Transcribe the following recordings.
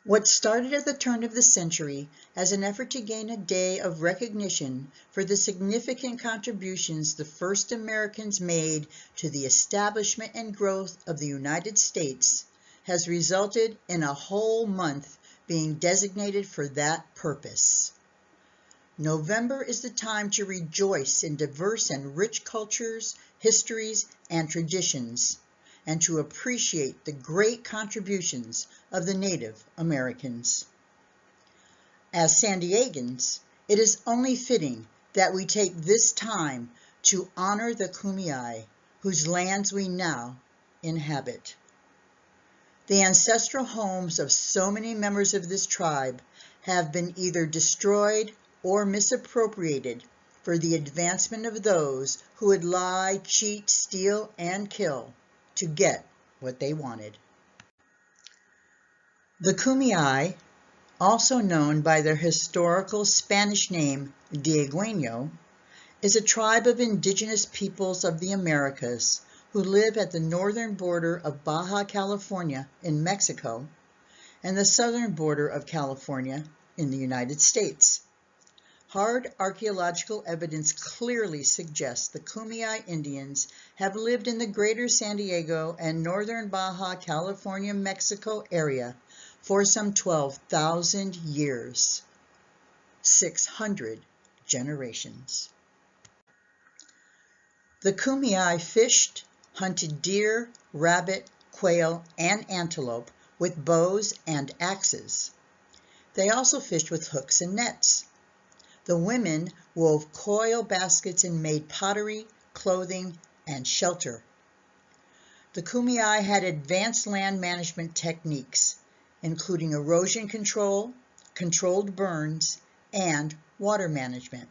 What started at the turn of the century as an effort to gain a day of recognition for the significant contributions the first Americans made to the establishment and growth of the United States has resulted in a whole month being designated for that purpose. November is the time to rejoice in diverse and rich cultures, histories, and traditions, and to appreciate the great contributions of the Native Americans. As San Diegueños, it is only fitting that we take this time to honor the Kumeyaay, whose lands we now inhabit. The ancestral homes of so many members of this tribe have been either destroyed or misappropriated for the advancement of those who would lie, cheat, steal, and kill to get what they wanted. The Kumeyaay, also known by their historical Spanish name Diegueño, is a tribe of indigenous peoples of the Americas who live at the northern border of Baja California in Mexico and the southern border of California in the United States. Hard archaeological evidence clearly suggests the Kumeyaay Indians have lived in the greater San Diego and northern Baja California, Mexico area for some 12,000 years, 600 generations. The Kumeyaay fished, hunted deer, rabbit, quail, and antelope with bows and axes. They also fished with hooks and nets. The women wove coil baskets and made pottery, clothing, and shelter. The Kumeyaay had advanced land management techniques, including erosion control, controlled burns, and water management.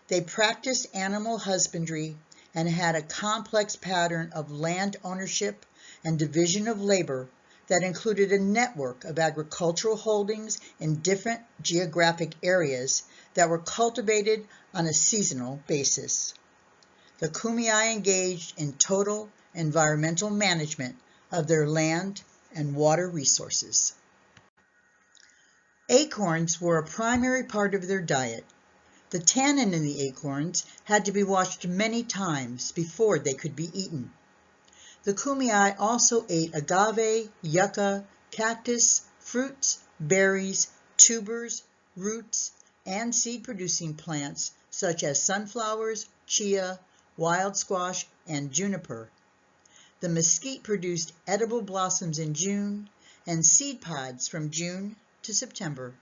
They practiced animal husbandry and had a complex pattern of land ownership and division of labor that included a network of agricultural holdings in different geographic areas that were cultivated on a seasonal basis. The Kumeyaay engaged in total environmental management of their land and water resources. Acorns were a primary part of their diet. The tannin in the acorns had to be washed many times before they could be eaten. The Kumeyaay also ate agave, yucca, cactus, fruits, berries, tubers, roots, and seed-producing plants such as sunflowers, chia, wild squash, and juniper. The mesquite produced edible blossoms in June and seed pods from June to September.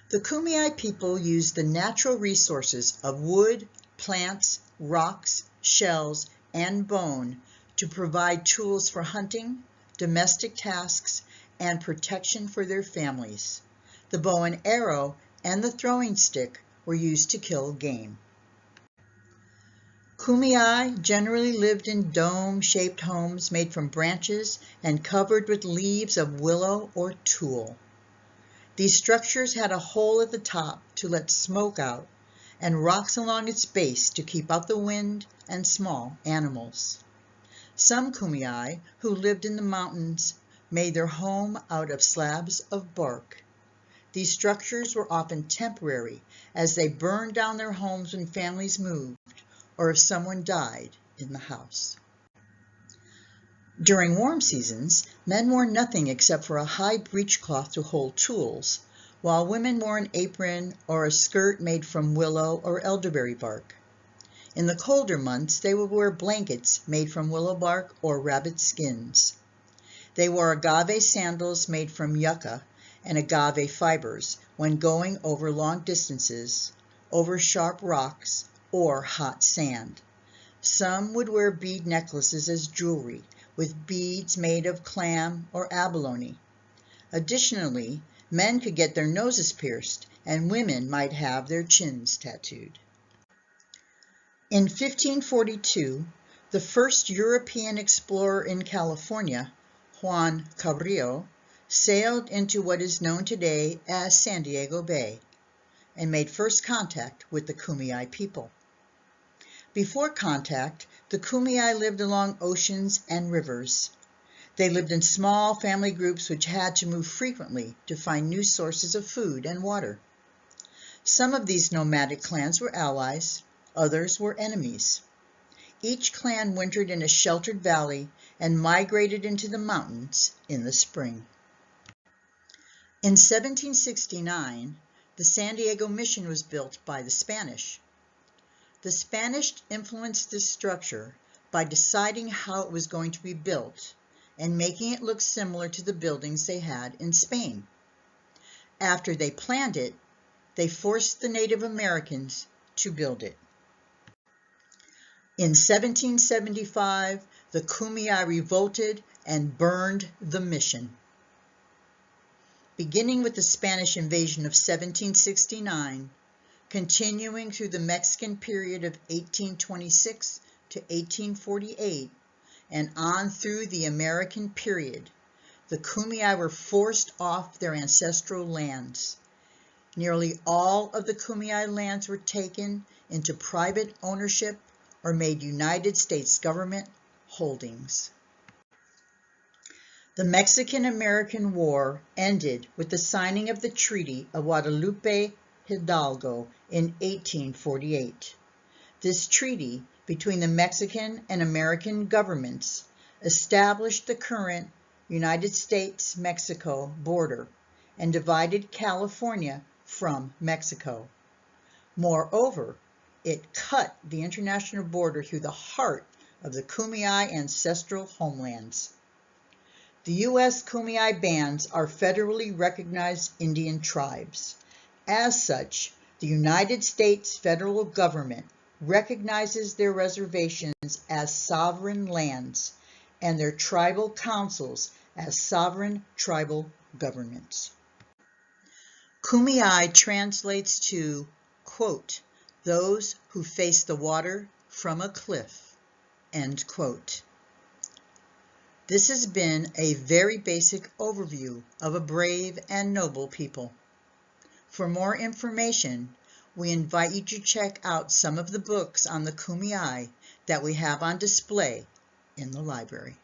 The Kumeyaay people used the natural resources of wood, plants, rocks, shells, and bone to provide tools for hunting, domestic tasks, and protection for their families. The bow and arrow and the throwing stick were used to kill game. Kumeyaay generally lived in dome-shaped homes made from branches and covered with leaves of willow or tule. These structures had a hole at the top to let smoke out and rocks along its base to keep out the wind and small animals. Some Kumeyaay who lived in the mountains made their home out of slabs of bark. These structures were often temporary as they burned down their homes when families moved or if someone died in the house. During warm seasons, men wore nothing except for a high breechcloth to hold tools, while women wore an apron or a skirt made from willow or elderberry bark. In the colder months, they would wear blankets made from willow bark or rabbit skins. They wore agave sandals made from yucca and agave fibers when going over long distances, over sharp rocks, or hot sand. Some would wear bead necklaces as jewelry, with beads made of clam or abalone. Additionally, men could get their noses pierced, and women might have their chins tattooed. In 1542, the first European explorer in California, Juan Cabrillo, sailed into what is known today as San Diego Bay and made first contact with the Kumeyaay people. Before contact, the Kumeyaay lived along oceans and rivers. They lived in small family groups which had to move frequently to find new sources of food and water. Some of these nomadic clans were allies, others were enemies. Each clan wintered in a sheltered valley and migrated into the mountains in the spring. In 1769, the San Diego Mission was built by the Spanish. The Spanish influenced this structure by deciding how it was going to be built and making it look similar to the buildings they had in Spain. After they planned it, they forced the Native Americans to build it. In 1775, the Kumeyaay revolted and burned the mission. Beginning with the Spanish invasion of 1769, continuing through the Mexican period of 1826 to 1848, and on through the American period, the Kumeyaay were forced off their ancestral lands. Nearly all of the Kumeyaay lands were taken into private ownership or made United States government holdings. The Mexican-American War ended with the signing of the Treaty of Guadalupe Hidalgo in 1848. This treaty between the Mexican and American governments established the current United States-Mexico border and divided California from Mexico. Moreover, it cut the international border through the heart of the Kumeyaay ancestral homelands. The U.S. Kumeyaay bands are federally recognized Indian tribes. As such, the United States federal government recognizes their reservations as sovereign lands and their tribal councils as sovereign tribal governments. Kumeyaay translates to, quote, those who face the water from a cliff, end quote. This has been a very basic overview of a brave and noble people. For more information, we invite you to check out some of the books on the Kumeyaay that we have on display in the library.